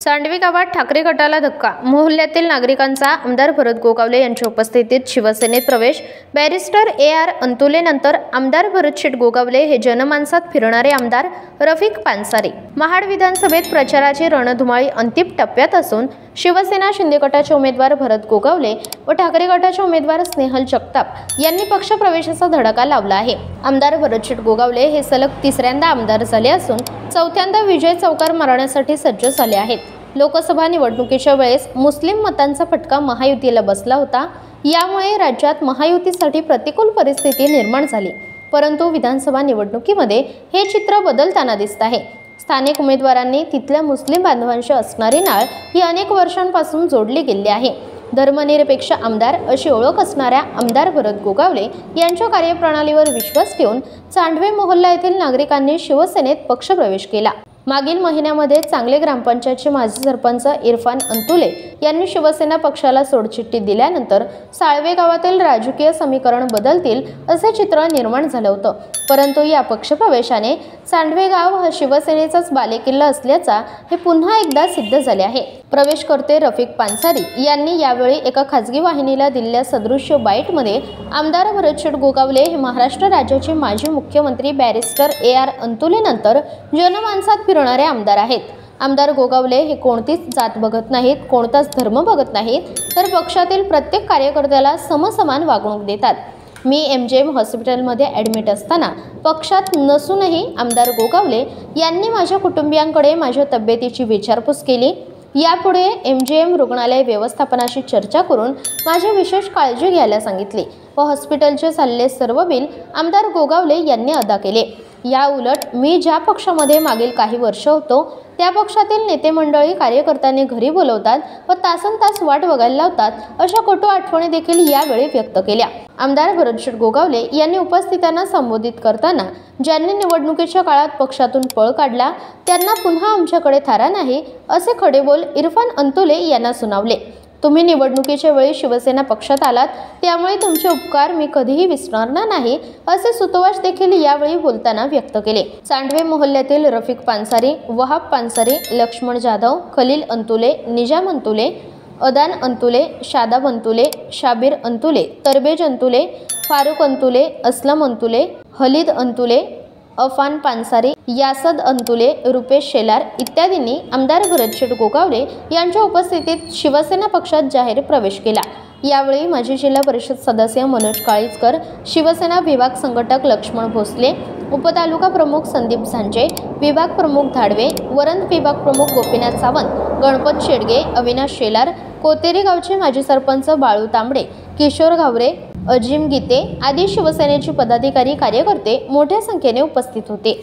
सांडवी गावात ठाकरे गटाला धक्का, मोहल्ल्यातील नागरिकांचा आमदार भरत गोगावले यांच्या उपस्थितीत शिवसेनेत प्रवेश। बॅरिस्टर AR अंतुले नंतर आमदार भरत गोगावले हे जनमानसात फिरणारे आमदार रफिक पानसरे। महाड विधानसभेत प्रचाराची रणधुमाळी अंतिम टप्प्यात असून शिवसेना शिंदे गटाचे उमेदवार भरत गोगावले व ठाकरे गटाचे उमेदवार स्नेहल जगताप यांनी पक्ष प्रवेशाचा धडका लावला आहे। आमदार भरत गोगावले हे सलग तिसऱ्यांदा आमदार झाले असून चौथ्यांदा विजय चौकार मारण्यासाठी सज्ज झाले आहेत। लोकसभा निवडणुकीच्या वेळेस मुस्लिम मतांचा फटका महायुतीला बसला होता, यामुळे राज्यात महायुतीसाठी प्रतिकूल परिस्थिती निर्माण झाली। परंतु विधानसभा निवडणुकीमध्ये हे चित्र बदलताना दिसत आहे। स्थानिक उमेदवारांनी तिथल्या मुस्लिम बांधवांशी असणारी नाळ ही अनेक वर्षांपासून जोडली गेली आहे। धर्मनिरपेक्ष आमदार अशी ओळख असणाऱ्या आमदार भरत गोगावले यांच्या कार्यप्रणालीवर विश्वास ठेवून चांडवे मोहल्ला येथील नागरिकांनी शिवसेनेत पक्षप्रवेश केला। मागील महिन्यामध्ये चांगले ग्रामपंचायतचे माजी सरपंच इरफान अंतुले यांनी शिवसेना पक्षाला सोडचिठ्ठी दिल्यानंतर साळवे गावातील राजकीय समीकरण बदलतील असे चित्र निर्माण झाले होते। परंतु या पक्षप्रवेशाने चांडवे गाव हा शिवसेनेचाच बालेकिल्ला असल्याचा हे पुन्हा एकदा सिद्ध झाले आहे। प्रवेशकर्ते रफिक पानसरे यांनी यावेळी एका खासगी वाहिनीला दिलेल्या सदृश्य बाईटमध्ये आमदार भरत गोगावले हे महाराष्ट्र राज्याचे माजी मुख्यमंत्री बॅरिस्टर AR अंतुले नंतर जनमानसात फिरणारे आमदार आहेत। आमदार गोगावले हे कोणतीच जात बघत नाहीत, कोणताच धर्म बघत नाहीत, तर पक्षातील प्रत्येक कार्यकर्त्याला समसमान वागणूक देतात। मी MGM हॉस्पिटलमध्ये ॲडमिट असताना पक्षात नसूनही आमदार गोगावले यांनी माझ्या कुटुंबियांकडे माझ्या तब्येतीची विचारपूस केली। यापुढे MGM रुग्णालय व्यवस्थापनाशी चर्चा करून माझी विशेष काळजी घ्यायला सांगितली व हॉस्पिटलचे चालले सर्व बिल आमदार गोगावले यांनी अदा केले। या उलट मी ज्या पक्षामध्ये मागील काही वर्ष होतो त्या पक्षातील नेते मंडळी कार्यकर्त्यांनी घरी बोलवतात व तासनतास वाट बघायला लावतात, अशा कटू आठवणी देखील यावेळी व्यक्त केल्या। आमदार भरत गोगावले यांनी उपस्थितांना संबोधित करताना ज्यांनी निवडणुकीच्या काळात पक्षातून पळ काढला त्यांना पुन्हा आमच्याकडे थारा नाही असे खडेबोल इरफान अंतुले यांना सुनावले। तुम्ही निवडणुकीच्या वेळी शिवसेना पक्षात आलात, त्यामुळे तुमचे उपकार मी कधीही विसरणार नाही असे सुतोवाच देखील यावेळी बोलताना व्यक्त केले। चांडवे मोहल्ल्यातील रफिक पानसरे, वहाब पानसरे, लक्ष्मण जाधव, खलील अंतुले, निजाम अंतुले, अदान अंतुले, शादाब अंतुले, शाबीर अंतुले, तरबेज अंतुले, फारुक अंतुले, असलम अंतुले, हलीद अंतुले, अफान पानसरे, यासद अंतुले, रुपेश शेलार इत्यादींनी आमदार भरत गोगावले यांच्या उपस्थितीत शिवसेना पक्षात जाहीर प्रवेश केला। यावेळी माजी जिल्हा परिषद सदस्य मनोज काळीजकर, शिवसेना विभाग संघटक लक्ष्मण भोसले, उपतालुका प्रमुख संदीप झांजे, विभाग प्रमुख धाडवे, वरंद विभाग प्रमुख गोपीनाथ सावंत, गणपत शेडगे, अविनाश शेलार, कोतेरी गावचे माजी सरपंच बाळू तांबडे, किशोर घावरे, अजिम गीते आदी शिवसेनेचे पदाधिकारी कार्यकर्ते मोठ्या संख्येने उपस्थित होते।